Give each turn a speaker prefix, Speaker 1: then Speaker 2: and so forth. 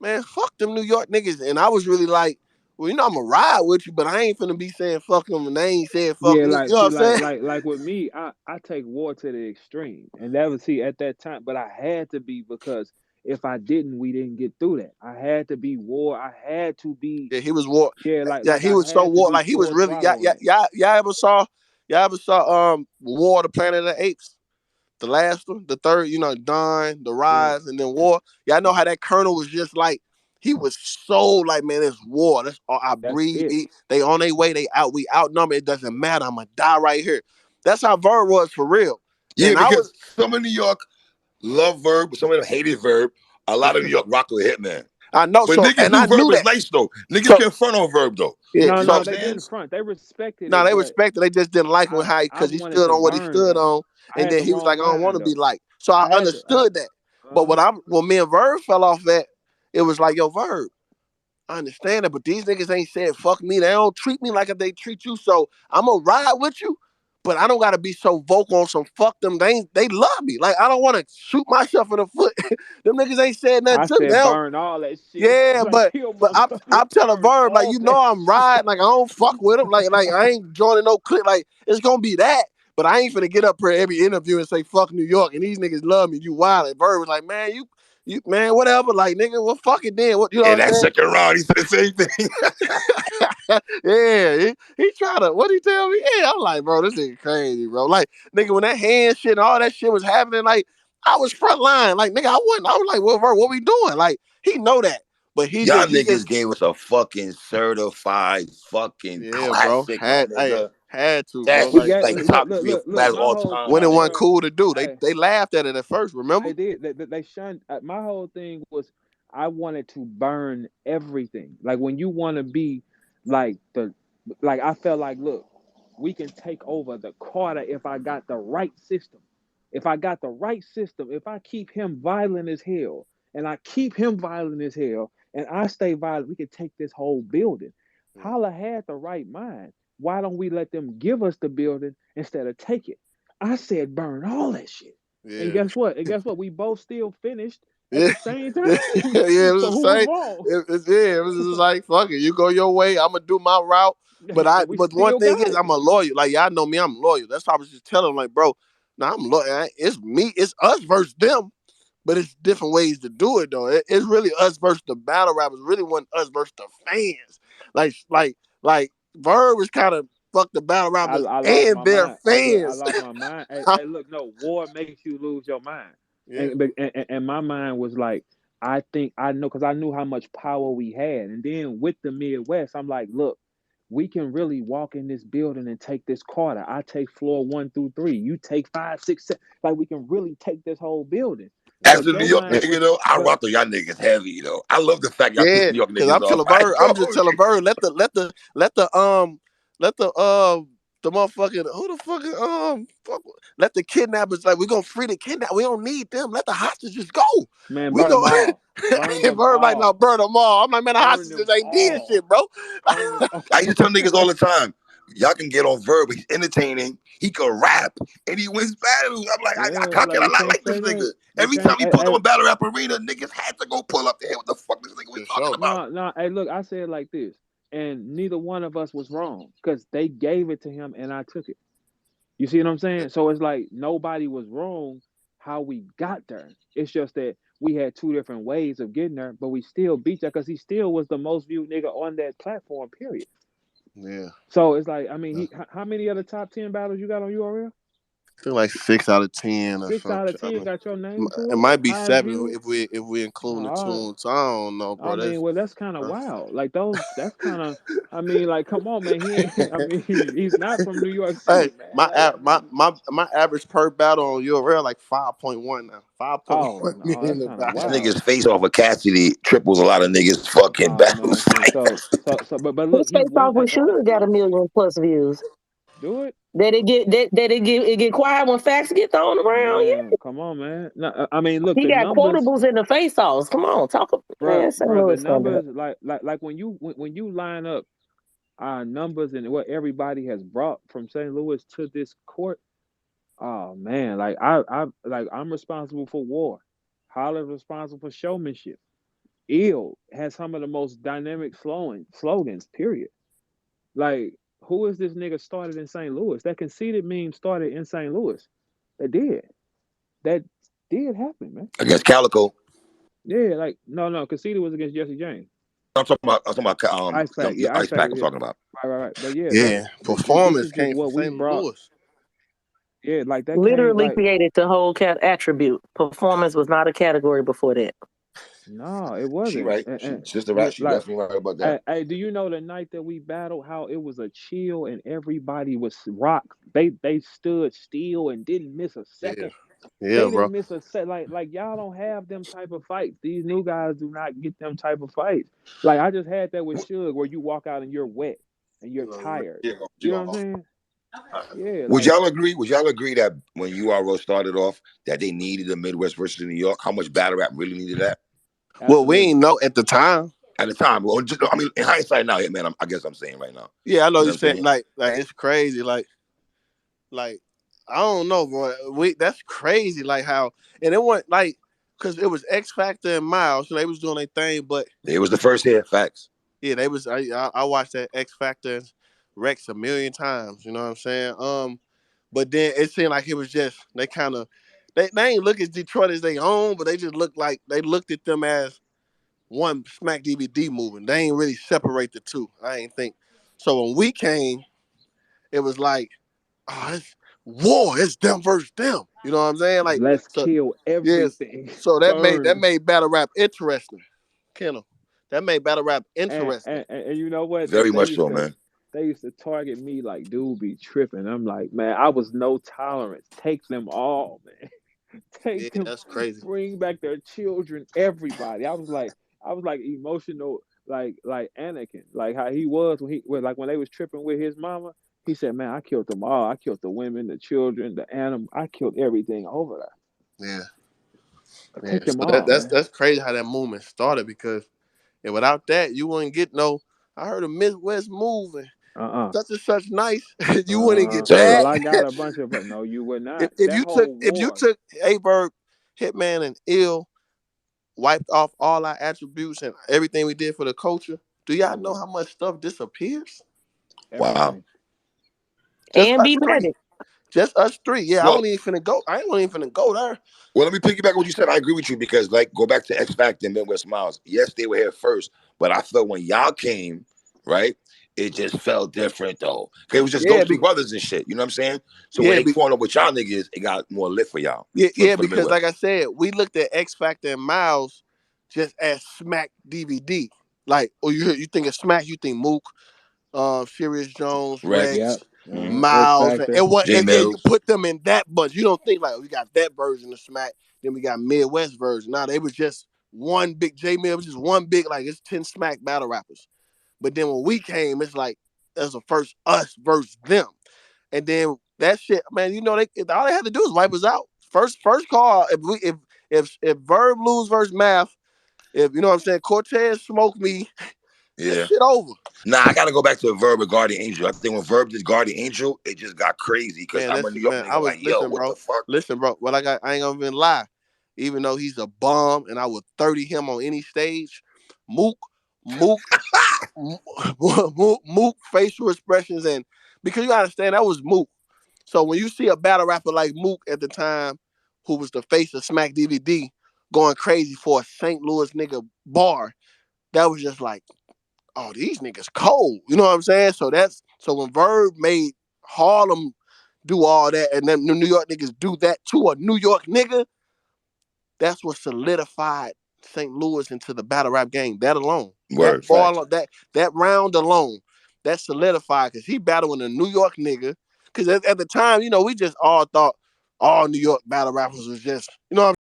Speaker 1: man, fuck them New York niggas. And I was really like, well, you know, I'm going to ride with you, but I ain't finna be saying fuck them and they ain't saying fuck
Speaker 2: Yeah,
Speaker 1: me.
Speaker 2: like
Speaker 1: You know what
Speaker 2: see,
Speaker 1: I'm saying?
Speaker 2: like with me, I take war to the extreme, and that was see at that time. But I had to be because if I didn't, we didn't get through that. I had to be war. I had to be
Speaker 1: Yeah, he was war.
Speaker 2: yeah,
Speaker 1: Yeah,
Speaker 2: like
Speaker 1: he
Speaker 2: I
Speaker 1: was so
Speaker 2: had to
Speaker 1: war.
Speaker 2: be
Speaker 1: Like he was
Speaker 2: full
Speaker 1: really.
Speaker 2: throttle on it.
Speaker 1: Y'all ever saw War of the Planet of the Apes? The last one, the third, you know, Dawn, the
Speaker 2: Yeah,
Speaker 1: Rise, and then War. Y'all know how that Colonel was just like he was so like, man, it's war. That's all I
Speaker 2: that's
Speaker 1: breathe.
Speaker 2: it.
Speaker 1: Eat. They on their way. They out. We outnumbered. It doesn't matter. I'm gonna die right here. That's how Verb was for real.
Speaker 3: Yeah,
Speaker 1: And I was,
Speaker 3: because some in New York love Verb, but some of them hated Verb. A lot of New York rock with Hitman.
Speaker 1: I know.
Speaker 3: But
Speaker 1: So,
Speaker 3: niggas
Speaker 1: and
Speaker 3: knew
Speaker 1: I
Speaker 3: Verb
Speaker 1: knew
Speaker 3: was
Speaker 1: that.
Speaker 3: nice though. Niggas
Speaker 1: So,
Speaker 3: can front on Verb though.
Speaker 1: yeah.
Speaker 2: No,
Speaker 3: You know
Speaker 2: no,
Speaker 3: what
Speaker 1: So,
Speaker 3: I'm
Speaker 2: they
Speaker 3: saying?
Speaker 2: didn't front. They respected
Speaker 1: no,
Speaker 2: it,
Speaker 1: they
Speaker 2: but
Speaker 1: respected. They just didn't like him how
Speaker 2: I
Speaker 1: because he
Speaker 2: wanted
Speaker 1: stood
Speaker 2: to
Speaker 1: on what he
Speaker 2: burn
Speaker 1: stood
Speaker 2: them.
Speaker 1: on,
Speaker 2: I
Speaker 1: and
Speaker 2: had
Speaker 1: then
Speaker 2: the
Speaker 1: he was
Speaker 2: wrong
Speaker 1: like, I don't want
Speaker 2: mind
Speaker 1: to be
Speaker 2: though.
Speaker 1: like. So I
Speaker 2: I had to.
Speaker 1: understood that. But
Speaker 2: Uh-huh.
Speaker 1: when me and Verb fell off at, it was like, yo, Verb. I understand it, but these niggas ain't said fuck me. They don't treat me like they treat you. So I'm gonna ride with you, but I don't gotta be so vocal on some fuck them. They love me. Like I don't want to shoot myself in the foot. Them niggas ain't said nothing
Speaker 2: I
Speaker 1: to me. They
Speaker 2: said
Speaker 1: don't,
Speaker 2: burn all that shit.
Speaker 1: yeah,
Speaker 2: Like
Speaker 1: but
Speaker 2: kill
Speaker 1: I'm
Speaker 2: motherfuckers,
Speaker 1: telling
Speaker 2: burn
Speaker 1: Verb like
Speaker 2: all
Speaker 1: you
Speaker 2: that
Speaker 1: know I'm
Speaker 2: shit.
Speaker 1: riding like I don't fuck with him like I ain't joining no clique like it's gonna be that. But I ain't finna get up here every interview and say fuck New York and these niggas love me. You wild. And Verb was like, man, you man, whatever. Like nigga, well fuck it then. What you know
Speaker 3: In
Speaker 1: what I'm
Speaker 3: that
Speaker 1: saying?
Speaker 3: second round, he said the same thing.
Speaker 1: Yeah, he tried to. What he tell me? Yeah, I'm like, bro, this nigga crazy, bro. Like, nigga, when that hand shit and all that shit was happening, like, I was front line. Like, nigga, I wasn't. I was like, well, bro, what we doing? Like, he know that, but
Speaker 3: Y'all
Speaker 1: he
Speaker 3: niggas
Speaker 1: just,
Speaker 3: gave us a fucking certified fucking
Speaker 1: yeah, bro,
Speaker 3: classic, my nigga.
Speaker 1: had to, bro.
Speaker 3: That
Speaker 2: We
Speaker 1: Like,
Speaker 3: shit's
Speaker 2: got
Speaker 3: like
Speaker 2: look,
Speaker 3: top
Speaker 2: look,
Speaker 3: three or
Speaker 2: look,
Speaker 3: four
Speaker 2: look.
Speaker 3: battles
Speaker 2: My
Speaker 3: all
Speaker 2: whole
Speaker 3: time,
Speaker 1: when
Speaker 3: my
Speaker 1: it
Speaker 3: nigga.
Speaker 1: wasn't
Speaker 2: concern,
Speaker 1: cool to do,
Speaker 2: hey,
Speaker 1: they laughed at it at first. Remember?
Speaker 2: they did. They shunned. My whole thing was I wanted to burn everything. Like when you want to be like like I felt like, look, we can take over the quarter if I got the right system. If I got the right system, if I keep him violent as hell, and I keep him violent as hell, and I stay violent, we can take this whole building. Holla had the right mind. Why don't we let them give us the building instead of take it? I said burn all that shit. And
Speaker 1: Yeah,
Speaker 2: guess what? And guess what? We both still finished at
Speaker 1: yeah,
Speaker 2: the same
Speaker 1: yeah.
Speaker 2: time.
Speaker 1: It was
Speaker 2: So
Speaker 1: the
Speaker 2: who was
Speaker 1: same.
Speaker 2: wrong?
Speaker 1: Yeah, it was just like fuck it. You go your way. I'm gonna do my route.
Speaker 2: And we
Speaker 1: But one
Speaker 2: still
Speaker 1: thing
Speaker 2: got
Speaker 1: is,
Speaker 2: it.
Speaker 1: I'm a loyal. Like y'all know me, I'm loyal. That's why I was just telling him, like, bro, now I'm loyal. It's me. It's us versus them. But it's different ways to do it though. It's really us versus the battle rappers. Really wasn't us versus the fans. Like Verb was kind of fuck the battle rappers
Speaker 2: I lost
Speaker 1: and
Speaker 2: my
Speaker 1: their
Speaker 2: mind. Hey, look, I
Speaker 1: fans.
Speaker 2: lost my mind. Hey, look, no, war makes you lose your mind.
Speaker 1: Yeah,
Speaker 2: And my mind was like, I think I know because I knew how much power we had. And then with the Midwest, I'm like, look, we can really walk in this building and take this quarter. I take floor 1 through 3. You take 5, 6, 7. Like we can really take this whole building.
Speaker 3: As
Speaker 2: But
Speaker 3: a New
Speaker 2: your
Speaker 3: York
Speaker 2: mind
Speaker 3: nigga
Speaker 2: was,
Speaker 3: though, I
Speaker 2: but
Speaker 3: rock the y'all niggas heavy though. I love the fact y'all piss
Speaker 1: yeah.
Speaker 3: New York
Speaker 1: Cause
Speaker 3: niggas off. I ain't
Speaker 1: I'm
Speaker 3: gonna
Speaker 1: just
Speaker 3: hold
Speaker 1: telling
Speaker 3: you.
Speaker 1: Bird, let the motherfucking who the fucking let the kidnappers like we gonna free the kidnap. We don't need them. Let the hostages go.
Speaker 2: man,
Speaker 1: We
Speaker 2: burn them
Speaker 1: go.
Speaker 2: all. Burn
Speaker 1: And
Speaker 2: them
Speaker 1: Bird like no,
Speaker 2: all.
Speaker 1: burn them all. I'm like man, the
Speaker 2: Burn
Speaker 1: hostages
Speaker 2: them
Speaker 1: ain't did shit,
Speaker 2: all.
Speaker 1: bro.
Speaker 2: Burn them
Speaker 3: I used
Speaker 2: all.
Speaker 3: to tell niggas all the time, y'all can get on Verb, he's entertaining, he can rap, and he wins battles. I'm like,
Speaker 2: Yeah,
Speaker 3: how
Speaker 2: like
Speaker 3: can I
Speaker 2: you
Speaker 3: not
Speaker 2: can't
Speaker 3: like this
Speaker 2: say
Speaker 3: nigga?
Speaker 2: that. You
Speaker 3: Every time
Speaker 2: can't.
Speaker 3: he pulled up a battle rap arena, niggas had to go pull up to him. What the fuck this nigga was
Speaker 1: For
Speaker 3: talking
Speaker 1: sure.
Speaker 3: about?
Speaker 2: No, no. Hey, look, I said it like this, and neither one of us was wrong because they gave it to him and I took it. You see what I'm saying? So it's like nobody was wrong how we got there. It's just that we had two different ways of getting there, but we still beat that because he still was the most viewed nigga on that platform. Period.
Speaker 1: Yeah.
Speaker 2: So it's like, I mean,
Speaker 1: I
Speaker 2: how many other top 10 battles you got on URL?
Speaker 1: think like 6 out of 10 or
Speaker 2: 6 out of 10
Speaker 1: something.
Speaker 2: got your name
Speaker 1: It
Speaker 2: to it.
Speaker 1: might be
Speaker 2: Highest
Speaker 1: 7
Speaker 2: views.
Speaker 1: if we include the
Speaker 2: Uh,
Speaker 1: tunes. I don't know,
Speaker 2: I
Speaker 1: bro.
Speaker 2: mean,
Speaker 1: That's
Speaker 2: well, that's kind of
Speaker 1: uh,
Speaker 2: wild. Like those, that's kind of. I mean, like, come on, man. He, ain't, I mean, he's not from New York
Speaker 1: hey,
Speaker 2: City, man. Like, I mean,
Speaker 1: my average per battle on URL like 5.1 now. Five point
Speaker 2: oh
Speaker 1: one
Speaker 2: no, that's
Speaker 1: million a
Speaker 2: kind of
Speaker 3: This
Speaker 1: battle.
Speaker 2: wild.
Speaker 3: nigga's face off of Cassidy triples a lot of niggas fucking
Speaker 2: Oh man,
Speaker 3: battles.
Speaker 2: see, but look,
Speaker 4: His
Speaker 2: he
Speaker 4: face
Speaker 2: won.
Speaker 4: off with Suge got a million plus views.
Speaker 2: Do it,
Speaker 4: That it get quiet when facts get thrown around. Yeah,
Speaker 2: man. Come on, man. No, I mean, look,
Speaker 4: he
Speaker 2: the
Speaker 4: got
Speaker 2: numbers,
Speaker 4: quotables in the face offs. Come on, man. St.
Speaker 2: bro. The
Speaker 4: Louis stand up.
Speaker 2: numbers, like when you line up our numbers and what everybody has brought from St. Louis to this court. Oh man, like I'm responsible for war. Holler's responsible for showmanship. Ill has some of the most dynamic slogans, period. Like, who is this nigga started in St. Louis? That conceited meme started in St. Louis. That did. That did happen, man.
Speaker 3: Against Calico.
Speaker 2: Yeah, like no, conceited was against Jesse James.
Speaker 3: I'm talking about
Speaker 2: Ice Pack,
Speaker 3: young
Speaker 2: yeah, Ice
Speaker 3: Ice
Speaker 2: Pack
Speaker 3: Pack.
Speaker 2: was
Speaker 3: I'm
Speaker 2: here.
Speaker 3: talking about.
Speaker 2: Right. But yeah, like
Speaker 1: Yeah,
Speaker 2: this
Speaker 1: performance
Speaker 2: is just
Speaker 1: came from
Speaker 2: what we
Speaker 1: St.
Speaker 2: brought.
Speaker 1: Louis.
Speaker 2: Yeah, like that came
Speaker 4: Literally
Speaker 2: like
Speaker 4: created the whole attribute. Performance was not a category before that.
Speaker 2: no, it
Speaker 3: She
Speaker 2: wasn't.
Speaker 3: right. She sister
Speaker 2: Yeah,
Speaker 3: right. She
Speaker 2: like
Speaker 3: definitely right about that.
Speaker 2: hey, do you know the night that we battled, how it was a chill and everybody was rock? They stood still and didn't miss a
Speaker 1: Yeah,
Speaker 2: second.
Speaker 1: yeah,
Speaker 2: They
Speaker 1: bro.
Speaker 2: didn't miss a set. Like y'all don't have them type of fights. These new guys do not get them type of fights. Like I just had that with Suge, where you walk out and you're wet and you're tired. You know what I'm saying? Yeah,
Speaker 3: Would
Speaker 2: like
Speaker 3: y'all agree? Would y'all agree that when URL started off, that they needed a Midwest versus New York? How much battle rap really needed that
Speaker 1: Well, we
Speaker 2: absolutely.
Speaker 1: ain't know at the time.
Speaker 3: at the time? Well, just, I mean, in hindsight now, man, I guess I'm saying right now.
Speaker 1: Yeah, I know
Speaker 3: You know
Speaker 1: you
Speaker 3: what I'm
Speaker 1: said
Speaker 3: saying?
Speaker 1: like it's crazy. Like I don't know, bro. That's crazy. Like how and it wasn't like because it was X Factor and Miles, so they was doing their thing. But
Speaker 3: It was the first hit. Facts.
Speaker 1: yeah, they was. I watched that X Factor Rex a million times. You know what I'm saying? But then it seemed like it was just they kind of they ain't look at Detroit as they own, but they just looked like they looked at them as one Smack DVD moving. They ain't really separate the two. I ain't think. So when we came, it was like, oh, it's war. It's them versus them. You know what I'm saying? Like
Speaker 2: Let's
Speaker 1: so.
Speaker 2: kill
Speaker 1: Yes.
Speaker 2: everything.
Speaker 1: So that
Speaker 2: Burn.
Speaker 1: made battle rap interesting. Kendall. That made battle rap
Speaker 2: And,
Speaker 1: interesting.
Speaker 2: and and you know what?
Speaker 3: Very much so, man.
Speaker 2: They used to target me like, dude, be tripping. I'm like, man, I was no tolerance. Take them all, man.
Speaker 1: Yeah,
Speaker 2: Take them,
Speaker 1: that's crazy.
Speaker 2: bring back their children, everybody. I was like emotional, like Anakin, like how he was when they was tripping with his mama. He said, man, I killed them all. I killed the women, the children, the animal. I killed everything over there.
Speaker 1: Yeah.
Speaker 2: I
Speaker 1: Yeah.
Speaker 2: take them
Speaker 1: So
Speaker 2: all, man.
Speaker 1: that's crazy how that movement started because and without that you wouldn't get no I heard a Midwest moving.
Speaker 2: Uh-uh.
Speaker 1: Such and such nice. You wouldn't get
Speaker 3: Say,
Speaker 2: Well,
Speaker 1: that.
Speaker 2: I got a bunch of, but no, you would not.
Speaker 1: if
Speaker 2: That
Speaker 1: you took
Speaker 2: whole
Speaker 1: if you
Speaker 2: war.
Speaker 1: took Aberg, Hitman, and Ill, wiped off all our attributes and everything we did for the culture, do y'all know how much stuff disappears?
Speaker 3: wow.
Speaker 2: Everything.
Speaker 1: Just
Speaker 4: And
Speaker 1: us
Speaker 4: be
Speaker 1: three.
Speaker 4: mad.
Speaker 1: Just us three. Yeah, I
Speaker 3: Well,
Speaker 1: wasn't even finna go. I ain't even finna go there.
Speaker 3: well, let me piggyback on what you said. I agree with you because, like, go back to X Factor and Midwest Miles. Yes, they were here first, but I felt when y'all came, right, it just felt different though. 'Cause it was just
Speaker 1: Yeah,
Speaker 3: those two brothers and shit. You know what I'm saying? So when
Speaker 1: yeah,
Speaker 3: they caught up with y'all niggas, it got more lit for y'all
Speaker 1: yeah,
Speaker 3: for the
Speaker 1: because like
Speaker 3: Midwest.
Speaker 1: I said, we looked at X Factor and Miles just as Smack DVD. Like, or you think of Smack, you think Mook, Sirius Jones,
Speaker 3: Rex,
Speaker 2: Yep.
Speaker 1: Rex,
Speaker 3: mm-hmm.
Speaker 2: X
Speaker 1: Miles,
Speaker 2: Factor.
Speaker 1: and what?
Speaker 3: J
Speaker 1: Yeah, you
Speaker 3: Mills.
Speaker 1: put them in that bunch. You don't think like we got that version of Smack, then we got Midwest version. Now they was just one big J Mill was just one big like it's 10 Smack battle rappers. But then when we came, it's like that's the first us versus them. And then that shit, man, you know, they all they had to do is wipe us out. First call, if Verb lose versus Math, if you know what I'm saying, Cortez smoke me, that
Speaker 3: Yeah.
Speaker 1: shit over.
Speaker 3: Nah, I gotta go back to a Verb and Guardian Angel. I think when Verb did Guardian Angel, it just got crazy because
Speaker 1: Man,
Speaker 3: I'm a
Speaker 1: that's
Speaker 3: New York
Speaker 1: man. I
Speaker 3: nigga.
Speaker 1: was
Speaker 3: Like, yo, what the fuck?
Speaker 1: listen, bro. What I got, I ain't gonna even lie. Even though he's a bomb, and I would 30 him on any stage, Mook, Mook, Mook facial expressions, and because you gotta understand that was Mook. So when you see a battle rapper like Mook at the time, who was the face of Smack DVD, going crazy for a St. Louis nigga bar, that was just like, oh, these niggas cold. You know what I'm saying? So when Verb made Harlem do all that, and then the New York niggas do that to a New York nigga, that's what solidified St. Louis into the battle rap game. That alone,
Speaker 3: Word, facts.
Speaker 1: that round alone, that solidified because he battling a New York nigga. Because at the time, you know, we just all thought all New York battle rappers was just, you know what I'm